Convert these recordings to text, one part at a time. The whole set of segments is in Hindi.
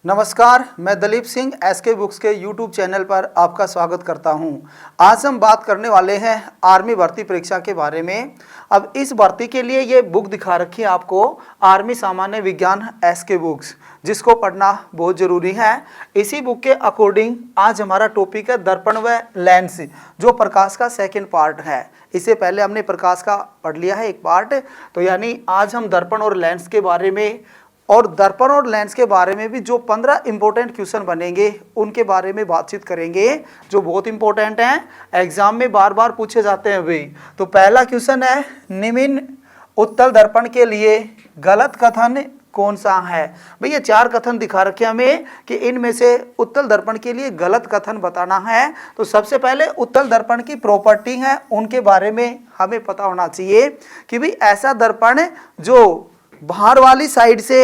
नमस्कार, मैं दलीप सिंह एसके बुक्स के यूट्यूब चैनल पर आपका स्वागत करता हूं। आज हम बात करने वाले हैं आर्मी भर्ती परीक्षा के बारे में। अब इस भर्ती के लिए ये बुक दिखा रखी है आपको, आर्मी सामान्य विज्ञान एसके बुक्स, जिसको पढ़ना बहुत ज़रूरी है। इसी बुक के अकॉर्डिंग आज हमारा टॉपिक है दर्पण व लेंस, जो प्रकाश का सेकेंड पार्ट है। इससे पहले हमने प्रकाश का पढ़ लिया है एक पार्ट, तो यानी आज हम दर्पण और लेंस के बारे में, और दर्पण और लेंस के बारे में भी जो 15 इंपॉर्टेंट क्वेश्चन बनेंगे उनके बारे में बातचीत करेंगे, जो बहुत इंपॉर्टेंट हैं, एग्जाम में बार बार पूछे जाते हैं भाई। तो पहला क्वेश्चन है, निम्न उत्तल दर्पण के लिए गलत कथन कौन सा है। भाई ये 4 कथन दिखा रखे हमें कि इनमें से उत्तल दर्पण के लिए गलत कथन बताना है। तो सबसे पहले उत्तल दर्पण की प्रॉपर्टी है उनके बारे में हमें पता होना चाहिए कि भाई ऐसा दर्पण जो बाहर वाली साइड से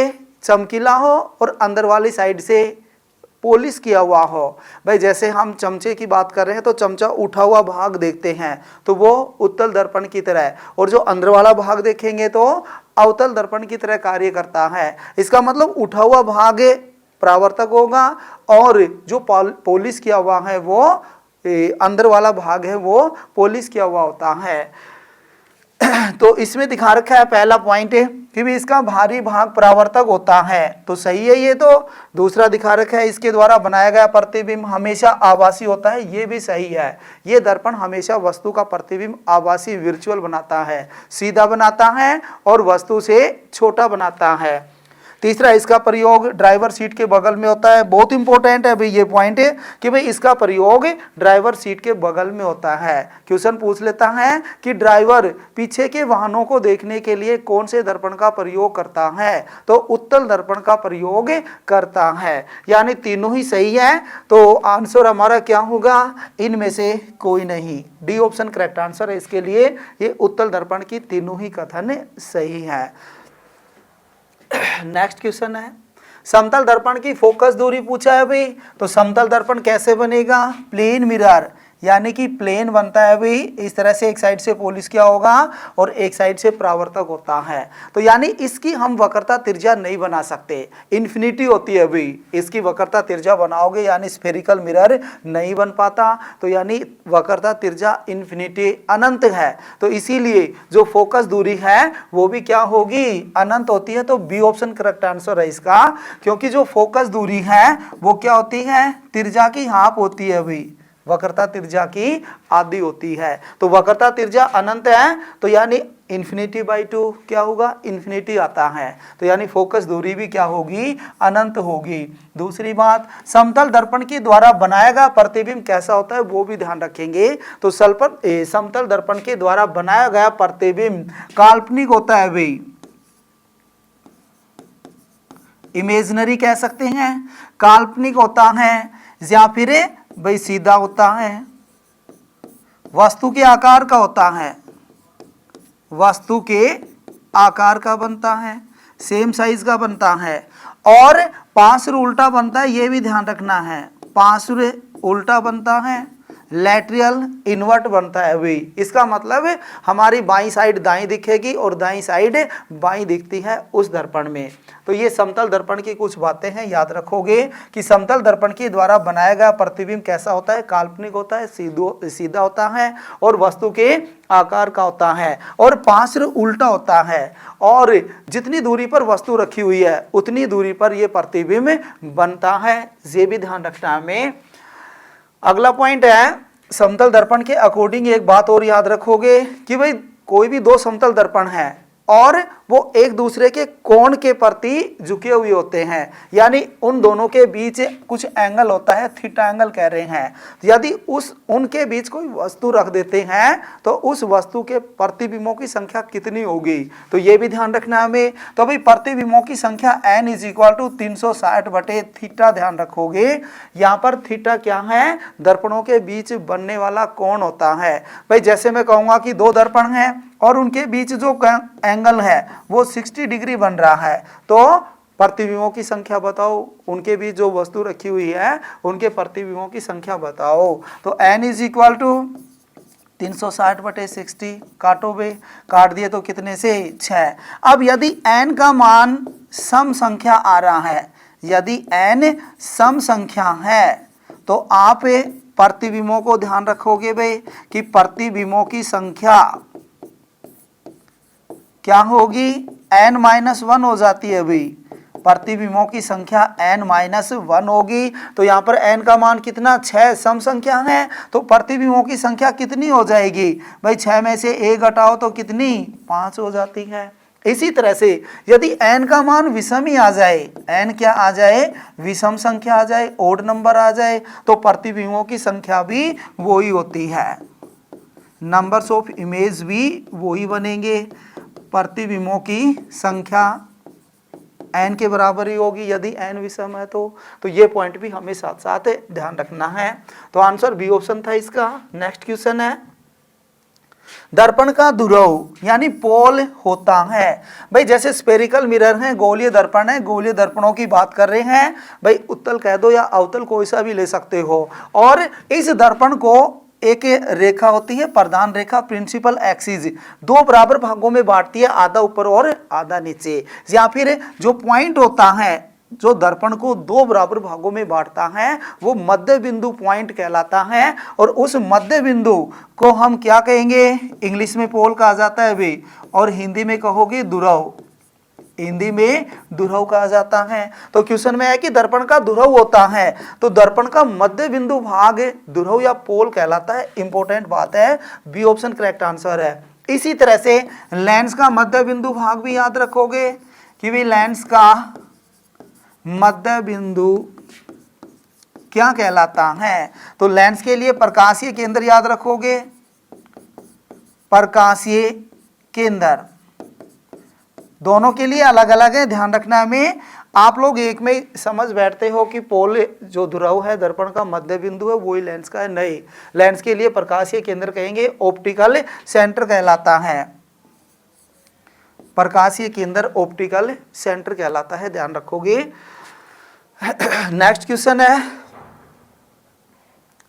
चमकीला हो और अंदर वाली साइड से पॉलिश किया हुआ हो। भाई जैसे हम चमचे की बात कर रहे हैं तो चमचा उठा हुआ भाग देखते हैं तो वो उत्तल दर्पण की तरह है, और जो अंदर वाला भाग देखेंगे तो अवतल दर्पण की तरह कार्य करता है। इसका मतलब उठा हुआ भाग परावर्तक होगा और जो पॉलिश किया हुआ है वो अंदर वाला भाग है वो पॉलिश किया हुआ होता है। तो इसमें दिखा रखा है पहला पॉइंट है कि भी इसका भारी भाग परावर्तक होता है, तो सही है ये। तो दूसरा दिखा रखा है, इसके द्वारा बनाया गया प्रतिबिंब हमेशा आभासी होता है, ये भी सही है। ये दर्पण हमेशा वस्तु का प्रतिबिंब आभासी वर्चुअल बनाता है, सीधा बनाता है और वस्तु से छोटा बनाता है। तीसरा, इसका प्रयोग ड्राइवर सीट के बगल में होता है। बहुत इंपॉर्टेंट है भाई ये पॉइंट है कि भाई इसका प्रयोग ड्राइवर सीट के बगल में होता है। क्वेश्चन पूछ लेता है कि ड्राइवर पीछे के वाहनों को देखने के लिए कौन से दर्पण का प्रयोग करता है, तो उत्तल दर्पण का प्रयोग करता है, यानी तीनों ही सही है। तो आंसर हमारा क्या होगा, इनमें से कोई नहीं। डी ऑप्शन करेक्ट आंसर है इसके लिए। ये उत्तल दर्पण की तीनों ही कथन सही है। नेक्स्ट क्वेश्चन है, समतल दर्पण की फोकस दूरी पूछा है भाई। तो समतल दर्पण कैसे बनेगा, प्लेन मिरर, यानी कि प्लेन बनता है भाई। इस तरह से एक साइड से पॉलिश किया होगा और एक साइड से परावर्तक होता है। तो यानी इसकी हम वक्रता त्रिज्या नहीं बना सकते, इन्फिनिटी होती है भाई। इसकी वक्रता त्रिज्या बनाओगे यानी स्फेरिकल मिरर नहीं बन पाता, तो यानी वक्रता त्रिज्या इन्फिनिटी अनंत है। तो इसीलिए जो फोकस दूरी है वो भी क्या होगी, अनंत होती है। तो बी ऑप्शन करेक्ट आंसर है इसका, क्योंकि जो फोकस दूरी है वो क्या होती है, त्रिज्या की हाफ होती है भाई, वक्रता त्रिज्या की आधी होती है। तो वक्रता त्रिज्या अनंत है, तो यानी इन्फिनिटी बाई 2 क्या होगा, इन्फिनिटी आता है। तो यानी फोकस दूरी भी क्या होगी, अनंत होगी। दूसरी बात, समतल दर्पण के द्वारा बनाया गया प्रतिबिंब कैसा होता है वो भी ध्यान रखेंगे। तो समतल दर्पण के द्वारा बनाया गया प्रतिबिंब काल्पनिक होता है भाई, इमेजिनरी कह सकते हैं, काल्पनिक होता है, या फिर भाई सीधा होता है, वस्तु के आकार का होता है, वस्तु के आकार का बनता है, सेम साइज का बनता है, और पार्श्व उल्टा बनता है, ये भी ध्यान रखना है, पार्श्व उल्टा बनता है, लैटरल इन्वर्ट बनता है भाई। इसका मतलब हमारी बाईं साइड दाईं दिखेगी और दाईं साइड बाईं दिखती है उस दर्पण में। तो ये समतल दर्पण की कुछ बातें हैं, याद रखोगे कि समतल दर्पण के द्वारा बनाया गया प्रतिबिंब कैसा होता है, काल्पनिक होता है, सीधा होता है और वस्तु के आकार का होता है, और पार्श्व उल्टा होता है, और जितनी दूरी पर वस्तु रखी हुई है उतनी दूरी पर यह प्रतिबिंब बनता है। ये भी ध्यान रखना हमें। अगला पॉइंट है, समतल दर्पण के अकॉर्डिंग एक बात और याद रखोगे कि भाई कोई भी 2 समतल दर्पण है और वो एक दूसरे के कोण के प्रति झुके हुए होते हैं, यानी उन दोनों के बीच कुछ एंगल होता है, थीटा एंगल कह रहे हैं। यदि उनके बीच कोई वस्तु रख देते हैं तो उस वस्तु के प्रतिबिंबों की संख्या कितनी होगी, तो ये भी ध्यान रखना हमें। तो भाई प्रतिबिंबों की संख्या n = 360/थीटा ध्यान रखोगे। यहाँ पर थीटा क्या है, दर्पणों के बीच बनने वाला कोण होता है। भाई जैसे मैं कहूँगा कि 2 दर्पण हैं और उनके बीच जो एंगल है वो 60 डिग्री बन रहा है, तो प्रतिबिंबों की संख्या बताओ, उनके बीच जो वस्तु रखी हुई है उनके प्रतिबिंबों की संख्या बताओ। तो n = 360/60, काटो बे, काट दिए तो कितने से 6। अब यदि n का मान सम संख्या आ रहा है, यदि n सम संख्या है तो आप प्रतिबिंबों को ध्यान रखोगे भाई कि प्रतिबिंबों की संख्या क्या होगी, n-1 हो जाती है भाई। प्रतिबिंबों की संख्या n-1 होगी। तो यहाँ पर n का मान कितना, 6 सम संख्या है, तो प्रतिबिंबों की संख्या कितनी हो जाएगी भाई, 6 में से 1 घटाओ तो कितनी, 5 हो जाती है। इसी तरह से यदि n का मान विषम ही आ जाए, n क्या आ जाए, विषम संख्या आ जाए, ओड नंबर आ जाए, तो प्रतिबिंबों की संख्या भी वही होती है, नंबर्स ऑफ इमेज भी वही बनेंगे। प्रतिबिंबों की संख्या n के बराबर ही होगी यदि n विषम है तो ये पॉइंट भी हमें साथ साथ ध्यान रखना है। तो आंसर बी ऑप्शन था इसका। नेक्स्ट क्वेश्चन है, दर्पण का ध्रुव यानी पोल होता है भाई, जैसे स्फेरिकल मिरर है, गोलीय दर्पण है, गोलीय दर्पणों की बात कर रहे हैं भाई, उत्तल कह दो या अवतल कोई सा भी ले सकते हो। और इस दर्पण को एक रेखा होती है, प्रधान रेखा, प्रिंसिपल एक्सिस, दो बराबर भागों में बांटती है, आधा ऊपर और आधा नीचे। या फिर जो पॉइंट होता है जो दर्पण को दो बराबर भागों में बांटता है वो मध्य बिंदु पॉइंट कहलाता है। और उस मध्य बिंदु को हम क्या कहेंगे, इंग्लिश में पोल कहा जाता है भाई, और हिंदी में कहोगे ध्रुव, हिंदी में ध्रुव कहा जाता है। तो क्वेश्चन में है कि दर्पण का ध्रुव होता है, तो दर्पण का मध्य बिंदु भाग ध्रुव या पोल कहलाता है। इंपॉर्टेंट बात है, बी ऑप्शन करेक्ट आंसर है। इसी तरह से लेंस का मध्य बिंदु भाग भी याद रखोगे कि भाई लेंस का मध्य बिंदु क्या कहलाता है। तो लेंस के लिए प्रकाशीय केंद्र याद रखोगे, प्रकाशीय केंद्र दोनों के लिए अलग अलग है, ध्यान रखना हमें। आप लोग एक में समझ बैठते हो कि पोल जो ध्रुव है दर्पण का मध्य बिंदु है वही लेंस का है, नहीं, लेंस के लिए प्रकाशीय केंद्र कहेंगे, ऑप्टिकल सेंटर कहलाता है, प्रकाशीय केंद्र ऑप्टिकल सेंटर कहलाता है, ध्यान रखोगे। नेक्स्ट क्वेश्चन है,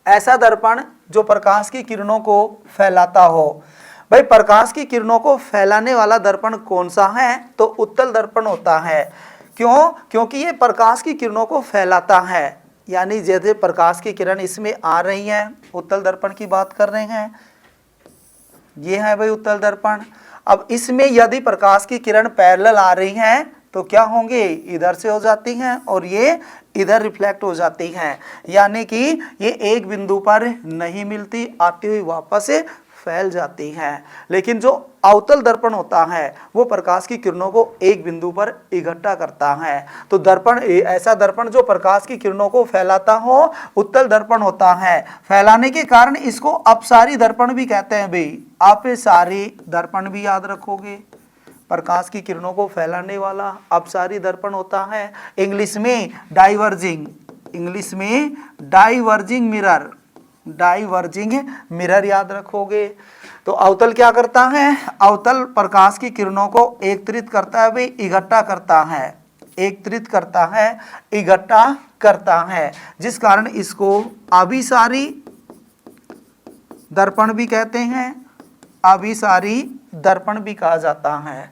ऐसा दर्पण जो प्रकाश की किरणों को फैलाता हो। भाई प्रकाश की किरणों को फैलाने वाला दर्पण कौन सा है, तो उत्तल दर्पण होता है। क्यों, क्योंकि ये प्रकाश की किरणों को फैलाता है, यानी जैसे प्रकाश की किरण इसमें आ रही हैं, उत्तल दर्पण की बात कर रहे हैं, ये है भाई उत्तल दर्पण। अब इसमें यदि प्रकाश की किरण पैरेलल आ रही हैं तो क्या होंगे, इधर से हो जाती हैं और ये इधर रिफ्लेक्ट हो जाती हैं, यानी कि ये एक बिंदु पर नहीं मिलती, आती हुई वापस फैल जाती हैं। लेकिन जो अवतल दर्पण होता है वो प्रकाश की किरणों को एक बिंदु पर इकट्ठा करता है। तो दर्पण, ऐसा दर्पण जो प्रकाश की किरणों को फैलाता हो उत्तल दर्पण होता है। फैलाने के कारण इसको अपसारी दर्पण भी कहते हैं भाई, अपसारी दर्पण भी याद रखोगे, प्रकाश की किरणों को फैलाने वाला अपसारी दर्पण होता है। इंग्लिश में डाइवर्जिंग, इंग्लिश में डाइवर्जिंग मिरर, डाइवर्जिंग मिरर याद रखोगे। तो अवतल क्या करता है, अवतल प्रकाश की किरणों को एकत्रित करता है भाई, इकट्ठा करता है, एकत्रित करता है, इकट्ठा करता है, जिस कारण इसको अभिसारी दर्पण भी कहते हैं, अभिसारी दर्पण भी कहा जाता है।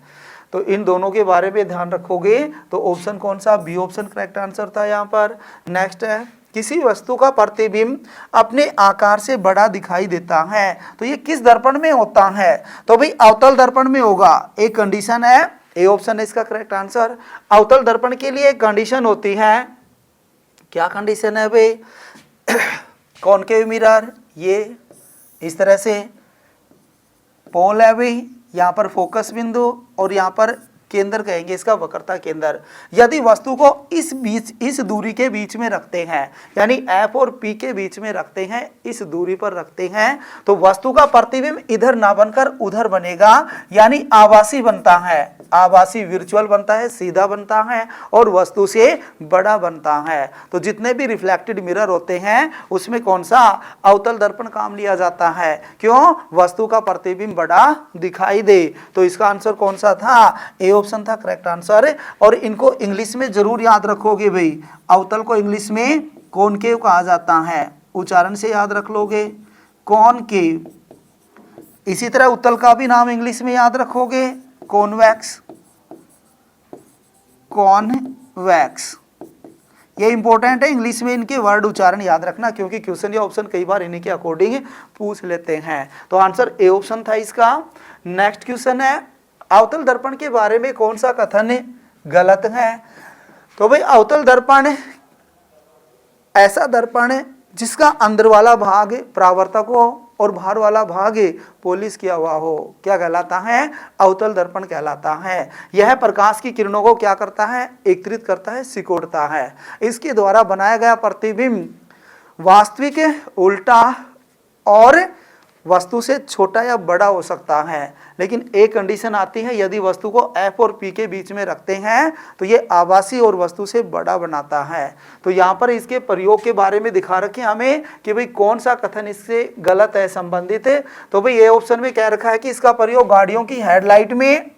तो इन दोनों के बारे में ध्यान रखोगे तो ऑप्शन कौन सा, बी ऑप्शन करेक्ट आंसर था यहाँ पर। नेक्स्ट है, किसी वस्तु का प्रतिबिंब अपने आकार से बड़ा दिखाई देता है, तो ये किस दर्पण में होता है, तो भाई अवतल दर्पण में होगा। एक कंडीशन है, ए ऑप्शन है इसका करेक्ट आंसर। अवतल दर्पण के लिए एक कंडीशन होती है, क्या कंडीशन है भाई, कॉनकेव मिरर, ये इस तरह से पोल है भाई, यहाँ पर फोकस बिंदु और यहाँ पर केंद्र कहेंगे इसका, वक्रता केंद्र। यदि वस्तु को इस दूरी के बीच में रखते हैं, यानी F और P के बीच में रखते हैं, इस दूरी पर रखते हैं, तो वस्तु का प्रतिबिंब इधर ना बनकर उधर बनेगा, यानी आभासी बनता है, आभासी वर्चुअल बनता है, सीधा बनता है और वस्तु से बड़ा बनता है। तो जितने भी रिफ्लेक्टेड मिरर होते हैं उसमें कौन सा, अवतल दर्पण काम लिया जाता है। क्यों, वस्तु का प्रतिबिंब बड़ा दिखाई दे। तो इसका आंसर कौन सा था, ए ऑप्शन था करेक्ट आंसर। और इनको इंग्लिश में जरूर याद रखोगे भाई, अवतल को इंग्लिश में कॉनकेव कहा जाता है, उच्चारण से याद रख लोगे, कॉनकेव। इसी तरह उत्तल का भी नाम इंग्लिश में याद रखोगे, कॉन्वेक्स, कॉन्वेक्स। ये इंपॉर्टेंट है, इंग्लिश में इनके वर्ड उच्चारण याद रखना, क्योंकि क्वेश्चन या ऑप्शन कई बार इन्हीं के अकॉर्डिंग पूछ लेते हैं। तो आंसर ए ऑप्शन था इसका। नेक्स्ट क्वेश्चन है, अवतल दर्पण के बारे में कौन सा कथन गलत है? तो भाई अवतल दर्पण ऐसा दर्पण है जिसका अंदर वाला भाग परावर्तक हो और बाहर वाला भाग पॉलिश किया हुआ हो। क्या कहलाता है? अवतल दर्पण कहलाता है। यह प्रकाश की किरणों को क्या करता है? एकत्रित करता है, सिकोड़ता है। इसके द्वारा बनाया गया प्रतिबिंब वास्तविक, उल्टा और वस्तु से छोटा या बड़ा हो सकता है, लेकिन एक कंडीशन आती है, यदि वस्तु को F और P के बीच में रखते हैं तो ये आभासी और वस्तु से बड़ा बनाता है। तो यहाँ पर इसके प्रयोग के बारे में दिखा रखे हमें कि भाई कौन सा कथन इससे गलत है, संबंधित है। तो भाई ये ऑप्शन में कह रखा है कि इसका प्रयोग गाड़ियों की हेडलाइट में,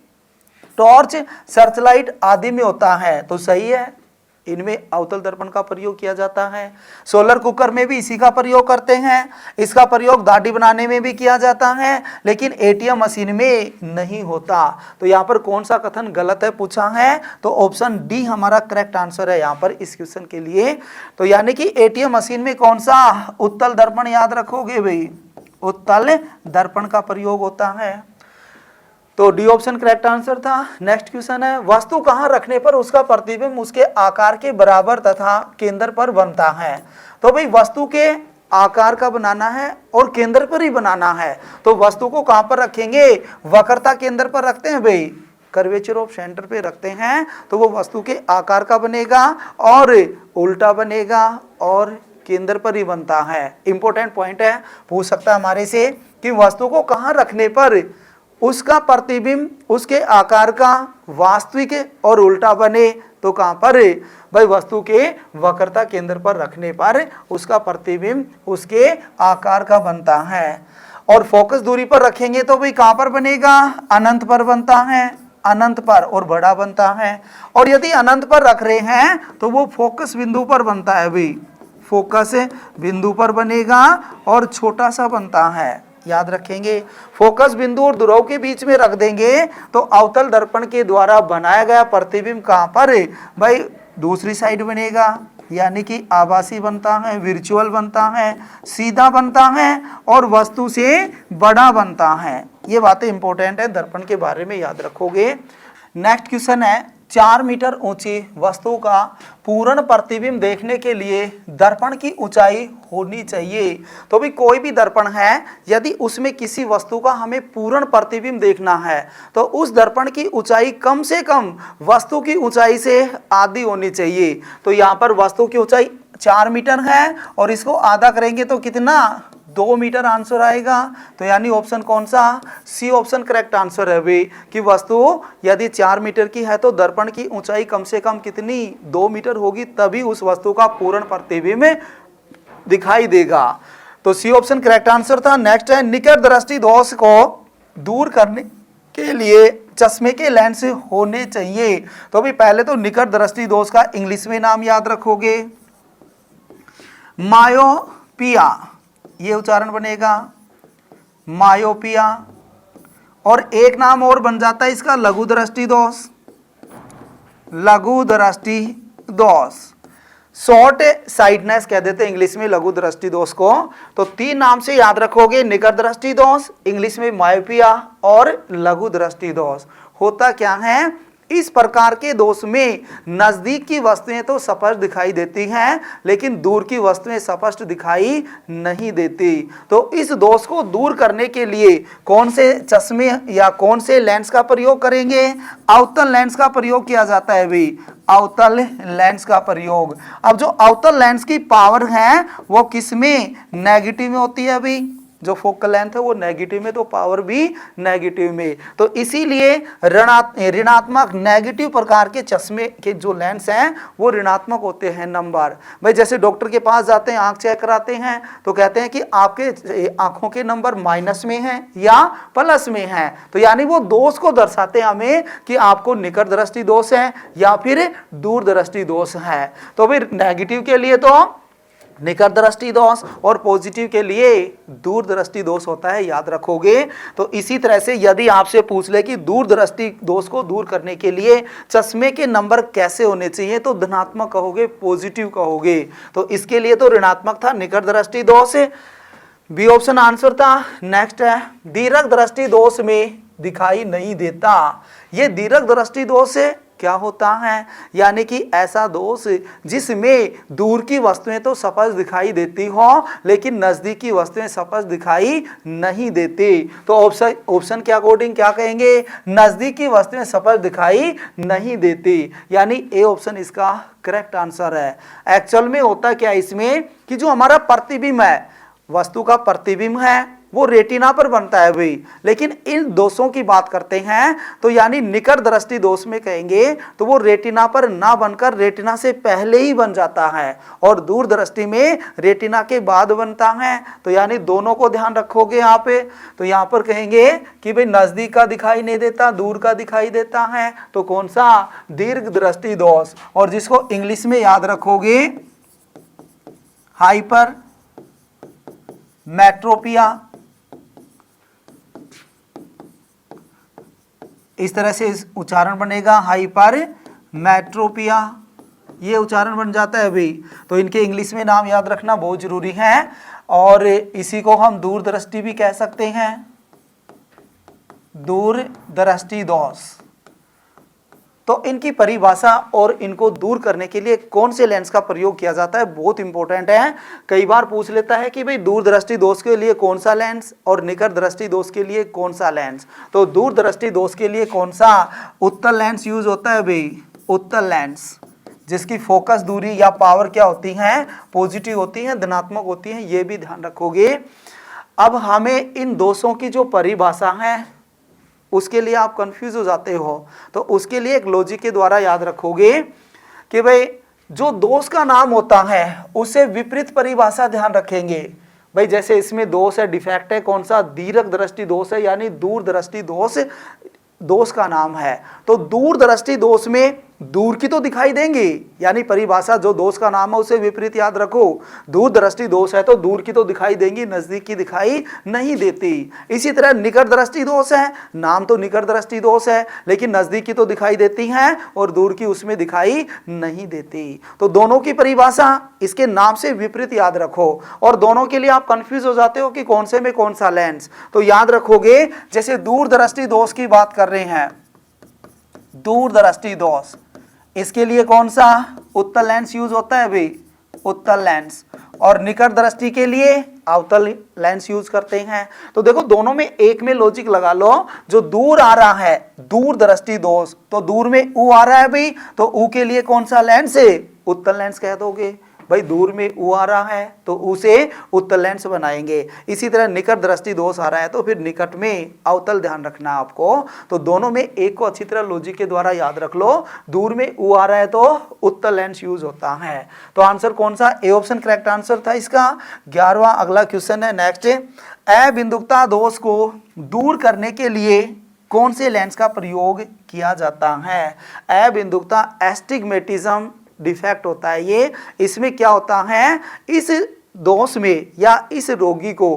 टॉर्च, सर्चलाइट आदि में होता है, तो सही है, इनमें अवतल दर्पण का प्रयोग किया जाता है। सोलर कुकर में भी इसी का प्रयोग करते हैं। इसका प्रयोग दाढ़ी बनाने में भी किया जाता है, लेकिन एटीएम मशीन में नहीं होता। तो यहाँ पर कौन सा कथन गलत है पूछा है, तो ऑप्शन डी हमारा करेक्ट आंसर है यहाँ पर इस क्वेश्चन के लिए। तो यानी कि एटीएम मशीन में कौन सा उत्तल दर्पण याद रखोगे भाई? उत्तल दर्पण का प्रयोग होता है। तो डी ऑप्शन करेक्ट आंसर था। नेक्स्ट क्वेश्चन है, वस्तु कहाँ रखने पर उसका प्रतिबिंब उसके आकार के बराबर तथा केंद्र पर बनता है? तो भाई वस्तु के आकार का बनाना है और केंद्र पर ही बनाना है, तो वस्तु को कहाँ पर रखेंगे? वक्रता केंद्र पर रखते हैं भाई, कर्वेचर ऑफ सेंटर पे रखते हैं, तो वो वस्तु के आकार का बनेगा और उल्टा बनेगा और केंद्र पर ही बनता है। इंपॉर्टेंट पॉइंट है, पूछ सकता है हमारे से कि वस्तु को कहाँ रखने पर उसका प्रतिबिंब उसके आकार का वास्तविक और उल्टा बने, तो कहां पर? भाई वस्तु के वक्रता केंद्र पर रखने पर उसका प्रतिबिंब उसके आकार का बनता है। और फोकस दूरी पर रखेंगे तो भाई कहां पर बनेगा? अनंत पर बनता है, अनंत पर और बड़ा बनता है। और यदि अनंत पर रख रहे हैं तो वो फोकस बिंदु पर बनता है भाई, फोकस बिंदु पर बनेगा और छोटा सा बनता है, याद रखेंगे। फोकस बिंदु और ध्रुव के बीच में रख देंगे तो अवतल दर्पण के द्वारा बनाया गया प्रतिबिंब कहां पर? भाई दूसरी साइड बनेगा, यानी कि आभासी बनता है, वर्चुअल बनता है, सीधा बनता है और वस्तु से बड़ा बनता है। ये बातें इंपॉर्टेंट है, दर्पण के बारे में याद रखोगे। नेक्स्ट क्वेश्चन है, 4 मीटर ऊंची वस्तु का पूर्ण प्रतिबिंब देखने के लिए दर्पण की ऊंचाई होनी चाहिए। तो भी कोई भी दर्पण है, यदि उसमें किसी वस्तु का हमें पूर्ण प्रतिबिंब देखना है तो उस दर्पण की ऊंचाई कम से कम वस्तु की ऊंचाई से आधी होनी चाहिए। तो यहाँ पर वस्तु की ऊंचाई 4 मीटर है और इसको आधा करेंगे तो कितना? 2 मीटर आंसर आएगा। तो यानी ऑप्शन कौन सा? सी ऑप्शन करेक्ट आंसर है भाई, कि वस्तु यदि 4 मीटर की है तो दर्पण की ऊंचाई कम से कम कितनी? 2 मीटर होगी, तभी उस वस्तु का पूर्ण प्रतिबिंब दिखाई देगा। तो सी ऑप्शन करेक्ट आंसर था। नेक्स्ट है, निकट दृष्टि दोष को दूर करने के लिए चश्मे के लेंस होने चाहिए। तो अभी पहले तो निकट दृष्टि दोष का इंग्लिश में नाम याद रखोगे, मायोपिया, ये उच्चारण बनेगा मायोपिया। और एक नाम और बन जाता है इसका, लघु दृष्टि दोष, लघु दृष्टि दोष, शॉर्ट साइटनेस कह देते हैं इंग्लिश में लघु दृष्टि दोष को। तो 3 नाम से याद रखोगे, निकट दृष्टि दोष, इंग्लिश में मायोपिया और लघु दृष्टि दोष। होता क्या है, इस प्रकार के दोष में नजदीक की वस्तुएं तो स्पष्ट दिखाई देती हैं, लेकिन दूर की वस्तुएं स्पष्ट दिखाई नहीं देती। तो इस दोष को दूर करने के लिए कौन से चश्मे या कौन से लेंस का प्रयोग करेंगे? अवतल लेंस का प्रयोग किया जाता है भाई, अवतल लेंस का प्रयोग। अब जो अवतल लेंस की पावर है वो किस में? नेगेटिव में होती है भाई, जो फोकल लेंथ है वो नेगेटिव में, तो पावर भी नेगेटिव में। तो इसीलिए ऋणात्मक नेगेटिव प्रकार के चश्मे के जो लेंस हैं वो ऋणात्मक होते हैं नंबर। भाई जैसे डॉक्टर के पास जाते हैं, आंख चेक कराते हैं तो कहते हैं कि आपके आंखों के नंबर माइनस में हैं या प्लस में हैं, तो यानी वो दोष को दर्शाते हैं हमें कि आपको निकट दृष्टि दोष है या फिर दूर दृष्टि दोष है। तो फिर नेगेटिव के लिए तो निकट दृष्टि दोष, और पॉजिटिव के लिए दूर दृष्टि दोष होता है, याद रखोगे। तो इसी तरह से यदि आपसे पूछ ले कि दूर दृष्टि दोष को दूर करने के लिए चश्मे के नंबर कैसे होने चाहिए, तो धनात्मक कहोगे, पॉजिटिव कहोगे। तो इसके लिए तो ऋणात्मक था, निकट दृष्टि दोष, बी ऑप्शन आंसर था। नेक्स्ट है दीर्घ दृष्टि दोष में दिखाई नहीं देता। ये दीर्घ दृष्टि दोष क्या होता है, यानी कि ऐसा दोष जिसमें दूर की वस्तुएं तो स्पष्ट दिखाई देती हो लेकिन नजदीक की वस्तुएं स्पष्ट दिखाई नहीं देती। तो ऑप्शन के अकॉर्डिंग क्या कहेंगे, नजदीक की वस्तुएं स्पष्ट दिखाई नहीं देती, यानी ए ऑप्शन इसका करेक्ट आंसर है। एक्चुअल में होता क्या इसमें कि जो हमारा प्रतिबिंब है, वस्तु का प्रतिबिंब है वो रेटिना पर बनता है भाई, लेकिन इन दोषों की बात करते हैं तो यानी निकट दृष्टि दोष में कहेंगे तो वो रेटिना पर ना बनकर रेटिना से पहले ही बन जाता है, और दूर दृष्टि में रेटिना के बाद बनता है। तो यानी दोनों को ध्यान रखोगे यहाँ पे। तो यहाँ पर कहेंगे कि भाई नजदीक का दिखाई नहीं देता, दूर का दिखाई देता है, तो कौन सा, दीर्घ दृष्टि दोष। और जिसको इंग्लिश में याद रखोगे हाइपर मेट्रोपिया, इस तरह से उच्चारण बनेगा, हाइपर मेट्रोपिया, ये उच्चारण बन जाता है अभी। तो इनके इंग्लिश में नाम याद रखना बहुत जरूरी है। और इसी को हम दूर दृष्टि भी कह सकते हैं, दूर दृष्टि दोष। तो इनकी परिभाषा और इनको दूर करने के लिए कौन से लेंस का प्रयोग किया जाता है, बहुत इंपॉर्टेंट है। कई बार पूछ लेता है कि भाई दूर दृष्टि दोष के लिए कौन सा लेंस और निकट दृष्टि दोष के लिए कौन सा लेंस। तो दूर दृष्टि दोष के लिए कौन सा, उत्तल लेंस यूज होता है भाई, उत्तल लेंस, जिसकी फोकस दूरी या पावर क्या होती है, पॉजिटिव होती है, धनात्मक होती है, ये भी ध्यान रखोगे। अब हमें इन दोषों की जो परिभाषा है उसके लिए आप कंफ्यूज हो जाते हो, तो उसके लिए एक लॉजिक के द्वारा याद रखोगे कि भाई जो दोष का नाम होता है उसे विपरीत परिभाषा ध्यान रखेंगे। भाई जैसे इसमें दोष है, डिफेक्ट है, कौन सा, दीर्घ दृष्टि दोष है, यानी दूर दृष्टि दोष का नाम है। तो दूर दृष्टि दोष में दूर की तो दिखाई देंगी, यानी परिभाषा जो दोष का नाम है उसे विपरीत याद रखो। दूर दृष्टि दोष है तो दूर की तो दिखाई देंगी, नजदीक की दिखाई नहीं देती। इसी तरह निकट दृष्टि दोष है, नाम तो निकट दृष्टि दोष है लेकिन नजदीक की तो दिखाई देती है और दूर की उसमें दिखाई नहीं देती। तो दोनों की परिभाषा इसके नाम से विपरीत याद रखो, और दोनों के लिए आप कंफ्यूज हो जाते हो कि कौन से में कौन सा लेंस। तो याद रखोगे जैसे दूर दृष्टि दोष की बात कर रहे हैं, दूर दृष्टि दोष, इसके लिए कौन सा, उत्तल लेंस यूज होता है भाई, उत्तल लेंस। और निकट दृष्टि के लिए अवतल लेंस यूज करते हैं। तो देखो दोनों में एक में लॉजिक लगा लो, जो दूर आ रहा है दूर दृष्टि दोष, तो दूर में ऊ आ रहा है भाई, तो ऊ के लिए कौन सा लेंस है, उत्तल लेंस कह दोगे। भाई दूर में ऊ आ रहा है तो उसे उत्तल लेंस बनाएंगे। इसी तरह निकट दृष्टि दोष आ रहा है तो फिर निकट में अवतल ध्यान रखना आपको। तो दोनों में एक को अच्छी तरह लॉजिक के द्वारा याद रख लो, दूर में ऊ आ रहा है तो उत्तल लेंस यूज होता है। तो आंसर कौन सा, ए ऑप्शन करेक्ट आंसर था इसका। 11वां अगला क्वेश्चन है, नेक्स्ट, अबिंदुकता दोष को दूर करने के लिए कौन से लेंस का प्रयोग किया जाता है। अबिंदुकता एस्टिग्मेटिज्म डिफेक्ट होता है ये। इसमें क्या होता है, इस दोष में या इस रोगी को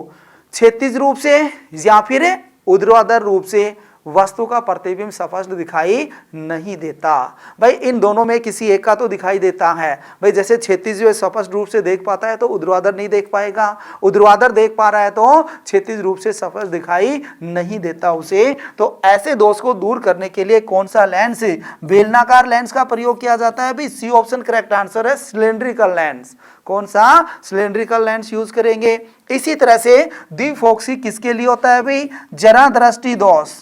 क्षैतिज रूप से या फिर ऊर्ध्वाधर रूप से वस्तु का प्रतिबिंब स्पष्ट दिखाई नहीं देता। भाई इन दोनों में किसी एक का तो दिखाई देता है। भाई जैसे क्षैतिज जो स्पष्ट रूप से देख पाता है तो ऊर्ध्वाधर नहीं देख पाएगा, ऊर्ध्वाधर देख पा रहा है तो क्षैतिज रूप से स्पष्ट दिखाई नहीं देता उसे। तो ऐसे दोष को दूर करने के लिए कौन सा लेंस, बेलनाकार लेंस का प्रयोग किया जाता है। भाई सी ऑप्शन करेक्ट आंसर है, सिलेंड्रिकल लेंस। कौन सा, सिलेंड्रिकल लेंस यूज करेंगे। इसी तरह से द्विफोक्सी किसके लिए होता है भाई, जरा दृष्टि दोष,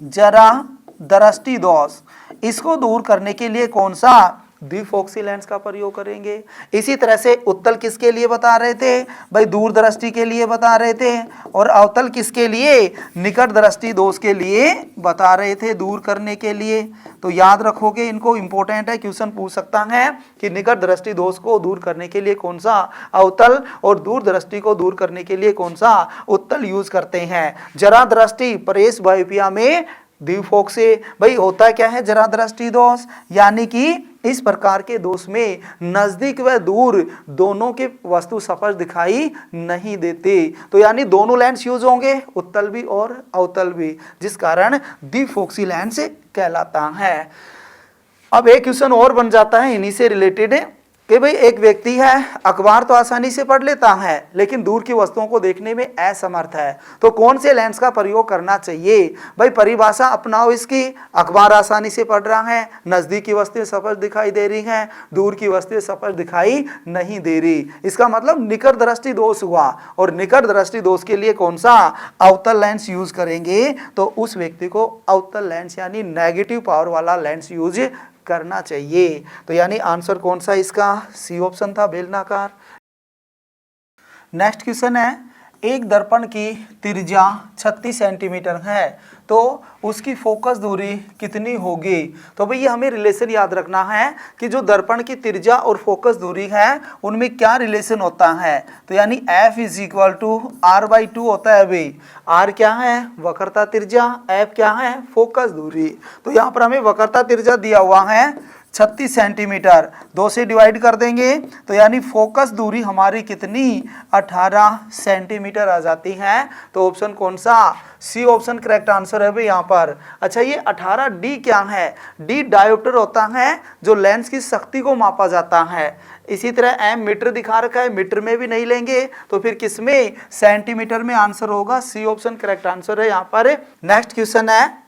जरा दृष्टि दोष, इसको दूर करने के लिए कौन सा, द्विफोक्सी लेंस का प्रयोग करेंगे। इसी तरह से उत्तल किसके लिए बता रहे थे, भाई दूर दृष्टि के लिए बता रहे थे, और अवतल किसके लिए, निकट दृष्टि दोष के लिए बता रहे थे दूर करने के लिए। तो याद रखोगे, इनको इंपॉर्टेंट है, क्वेश्चन पूछ सकता है कि निकट दृष्टि दोष को दूर करने के लिए कौन सा अवतल और दूर दृष्टि को दूर करने के लिए कौन सा उत्तल यूज करते हैं। जरा दृष्टि परेश बायोपिया में द्विफोक्सी, भाई होता क्या है जरा दृष्टि दोष, यानी कि इस प्रकार के दोष में नजदीक व दूर दोनों के वस्तु स्पष्ट दिखाई नहीं देते। तो यानी दोनों लेंस यूज होंगे, उत्तल भी और अवतल भी, जिस कारण द्विफोक्सी लेंस कहलाता है। अब एक क्वेश्चन और बन जाता है इन्हीं से रिलेटेड कि भाई एक व्यक्ति है, अखबार तो आसानी से पढ़ लेता है लेकिन दूर की वस्तुओं को देखने में असमर्थ है, तो कौन से लेंस का प्रयोग करना चाहिए? भाई परिभाषा अपनाओ इसकी। अखबार आसानी से पढ़ रहा है, नजदीक की वस्तुएं स्पष्ट दिखाई दे रही हैं, दूर की वस्तुएं स्पष्ट दिखाई नहीं दे रही, इसका मतलब निकट दृष्टि दोष हुआ। और निकट दृष्टि दोष के लिए कौन सा अवतल लेंस यूज करेंगे? तो उस व्यक्ति को अवतल लेंस यानी नेगेटिव पावर वाला लेंस यूज करना चाहिए। तो यानी आंसर कौन सा इसका? सी ऑप्शन था, बेलनाकार। नेक्स्ट क्वेश्चन है, एक दर्पण की त्रिज्या 36 सेंटीमीटर है तो उसकी फोकस दूरी कितनी होगी? तो भाई ये हमें रिलेशन याद रखना है कि जो दर्पण की त्रिज्या और फोकस दूरी है उनमें क्या रिलेशन होता है। तो यानी F = R/2 होता है। भाई R क्या है? वक्रता त्रिज्या, F क्या है? फोकस दूरी। तो यहाँ पर हमें वक्रता त्रिज्या दिया हुआ है 36 सेंटीमीटर, 2 से डिवाइड कर देंगे तो यानी फोकस दूरी हमारी कितनी? 18 सेंटीमीटर आ जाती है। तो ऑप्शन कौन सा? सी ऑप्शन करेक्ट आंसर है भाई यहाँ पर। अच्छा ये 18D क्या है? D डायोप्टर होता है जो लेंस की शक्ति को मापा जाता है। इसी तरह M मीटर दिखा रखा है, मीटर में भी नहीं लेंगे तो फिर किसमें? सेंटीमीटर में आंसर होगा। सी ऑप्शन करेक्ट आंसर है यहाँ पर। नेक्स्ट क्वेश्चन है,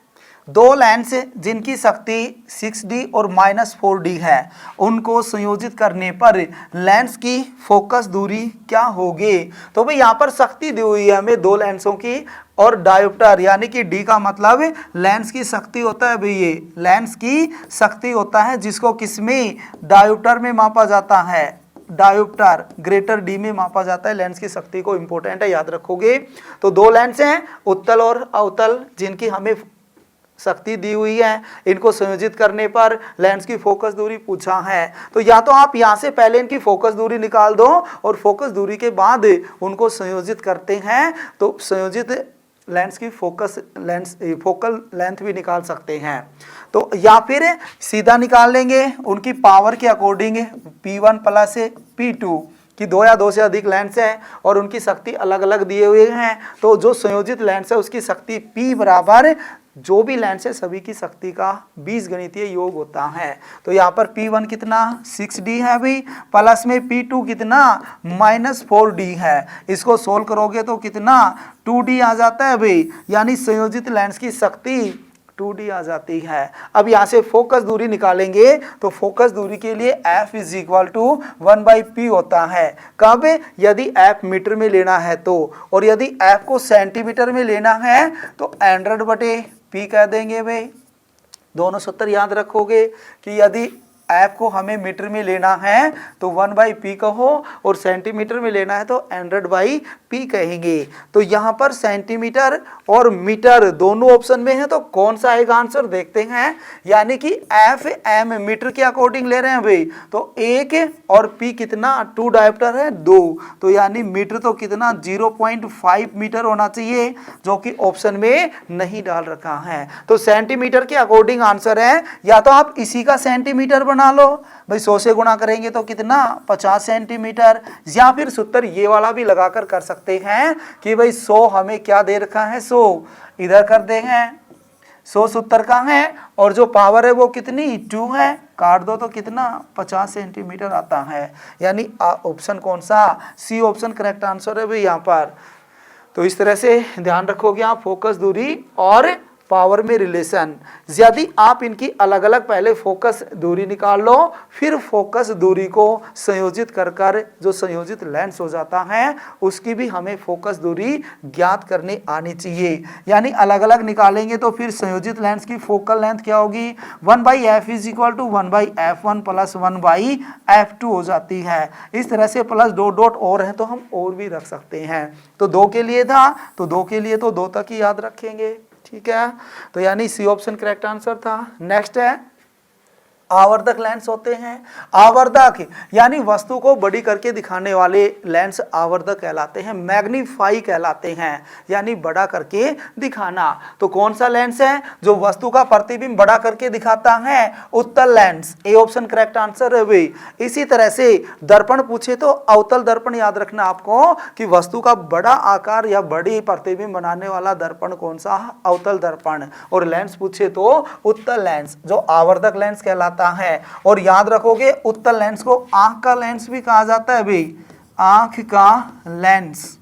दो लेंस जिनकी शक्ति 6D और -4D है उनको संयोजित करने पर लेंस की फोकस दूरी क्या होगी? तो भाई यहाँ पर शक्ति दी हुई है हमें दो लेंसों की और डायोप्टर यानी कि D का मतलब लेंस की शक्ति होता है। भाई ये लेंस की शक्ति होता है जिसको किसमें? डायोप्टर में मापा जाता है। डायोप्टर ग्रेटर D में मापा जाता है लेंस की शक्ति को, इंपॉर्टेंट है, याद रखोगे। तो दो लेंस हैं उत्तल और अवतल जिनकी हमें शक्ति दी हुई है, इनको संयोजित करने पर लेंस की फोकस दूरी पूछा है। तो या तो आप यहां से पहले इनकी फोकस दूरी निकाल दो और फोकस दूरी के बाद उनको संयोजित करते हैं तो संयोजित लेंस की फोकल लेंथ भी निकाल सकते हैं। तो या फिर सीधा निकाल लेंगे उनकी पावर के अकॉर्डिंग P1 प्लस P2 कि 2 या 2 से अधिक लेंस है और उनकी शक्ति अलग अलग दिए हुए हैं। तो जो संयोजित लेंस है उसकी शक्ति P बराबर जो भी लेंस है सभी की शक्ति का बीजगणितीय योग होता है। तो यहाँ पर P1 कितना? 6D है भाई, प्लस में P2 कितना? -4D है। इसको सोल्व करोगे तो कितना? 2D आ जाता है भाई, यानी संयोजित लेंस की शक्ति 2D आ जाती है। अब यहाँ से फोकस दूरी निकालेंगे तो फोकस दूरी के लिए F = 1/P होता है। कब? यदि F मीटर में लेना है तो, और यदि F को सेंटीमीटर में लेना है तो 100/P कह देंगे भाई। दोनों सूत्र याद रखोगे कि यदि F को हमें मीटर में लेना है तो 1/P कहो और सेंटीमीटर में लेना है तो 100/P कहेंगे। तो यहाँ पर सेंटीमीटर और मीटर दोनों ऑप्शन में है तो कौन सा आएगा आंसर देखते हैं। यानी कि F M मीटर के अकॉर्डिंग ले रहे हैं भाई, तो 1 और P कितना? 2 डायोप्टर है 2, तो यानी मीटर तो कितना? 0.5 मीटर होना चाहिए जो कि ऑप्शन में नहीं डाल रखा है। तो सेंटीमीटर के अकॉर्डिंग आंसर है, या तो आप इसी का सेंटीमीटर बना लो भाई, 100 से गुणा करेंगे तो कितना? 50 सेंटीमीटर, या फिर सूत्र ये वाला भी लगाकर कर सकते हैं कि भाई 100 हमें क्या दे रखा है? 100 इधर कर देंगे, 100 सूत्र का है और जो पावर है वो कितनी? 2 है, काट दो तो कितना? 50 सेंटीमीटर आता है। यानी ऑप्शन कौन सा? सी ऑप्शन करेक्ट आंसर है भाई यहाँ पर। तो इस तरह से ध्यान रखोगे आप फोकस दूरी और पावर में रिलेशन। यदि आप इनकी अलग अलग पहले फोकस दूरी निकाल लो फिर फोकस दूरी को संयोजित कर कर जो संयोजित लेंस हो जाता है उसकी भी हमें फोकस दूरी ज्ञात करनी आनी चाहिए। यानी अलग अलग निकालेंगे तो फिर संयोजित लेंस की फोकल लेंथ क्या होगी? 1/F = 1/F1 + 1/F2 हो जाती है। इस तरह से प्लस डॉट डॉट और है तो हम और भी रख सकते हैं। तो 2 के लिए था तो 2 के लिए तो 2 तक ही याद रखेंगे, ठीक है। तो यानी सी ऑप्शन करेक्ट आंसर था। नेक्स्ट है, आवर्धक लेंस होते हैं। आवर्धक यानी वस्तु को बड़ी करके दिखाने वाले लेंस आवर्धक कहलाते हैं। मैग्नीफाई कहलाते हैं यानी बड़ा करके दिखाना। तो कौन सा लेंस है जो वस्तु का प्रतिबिंब बड़ा करके दिखाता है? उत्तल lens. A option correct answer है भाई। इसी तरह से दर्पण पूछे तो अवतल दर्पण याद रखना आपको कि वस्तु का बड़ा आकार या बड़ी प्रतिबिंब बनाने वाला दर्पण कौन सा? अवतल दर्पण। और लेंस पूछे तो उत्तल लेंस जो आवर्धक लेंस कहलाता है। और याद रखोगे उत्तल लेंस को आंख का लेंस भी कहा जाता है भाई, आंख का लेंस।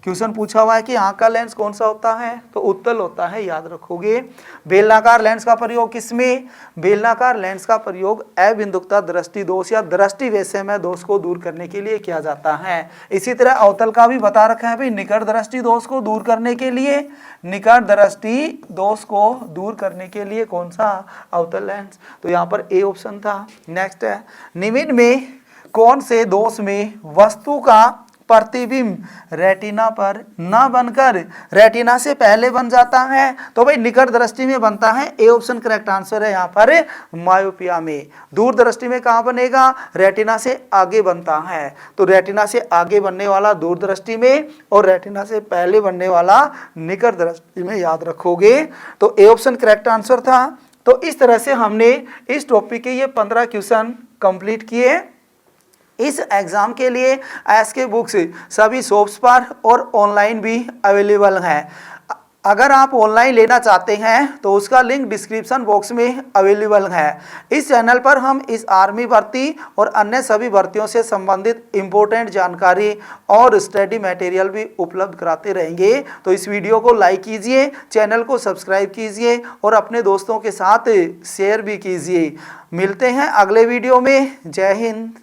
क्वेश्चन पूछा हुआ है कि आंख का लेंस कौन सा होता है? तो उत्तल होता है, याद रखोगे। बेलनाकार लेंस का प्रयोग किसमें? बेलनाकार लेंस का प्रयोग अबिंदुकता दृष्टि दोष या दृष्टि वैषम्य दोष को दूर करने के लिए किया जाता है। इसी तरह अवतल का भी बता रखा है भाई, निकट दृष्टि दोष को दूर करने के लिए, निकट दृष्टि दोष को दूर करने के लिए कौन सा? अवतल लेंस। तो यहाँ पर ए ऑप्शन था। नेक्स्ट है, निम्न में कौन से दोष में वस्तु का प्रतिबिंब रेटिना पर न बनकर रेटिना से पहले बन जाता है? तो भाई निकट दृष्टि में बनता है। ए ऑप्शन करेक्ट आंसर है यहाँ पर मायोपिया में। दूर दृष्टि में कहाँ बनेगा? रेटिना से आगे बनता है। तो रेटिना से आगे बनने वाला दूर दृष्टि में और रेटिना से पहले बनने वाला निकट दृष्टि में, याद रखोगे। तो ए ऑप्शन करेक्ट आंसर था। तो इस तरह से हमने इस टॉपिक के ये 15 क्वेश्चन कंप्लीट किए। इस एग्जाम के लिए एसके बुक्स सभी शॉप्स पर और ऑनलाइन भी अवेलेबल हैं। अगर आप ऑनलाइन लेना चाहते हैं तो उसका लिंक डिस्क्रिप्शन बॉक्स में अवेलेबल है। इस चैनल पर हम इस आर्मी भर्ती और अन्य सभी भर्तियों से संबंधित इम्पोर्टेंट जानकारी और स्टडी मटेरियल भी उपलब्ध कराते रहेंगे। तो इस वीडियो को लाइक कीजिए, चैनल को सब्सक्राइब कीजिए और अपने दोस्तों के साथ शेयर भी कीजिए। मिलते हैं अगले वीडियो में। जय हिंद।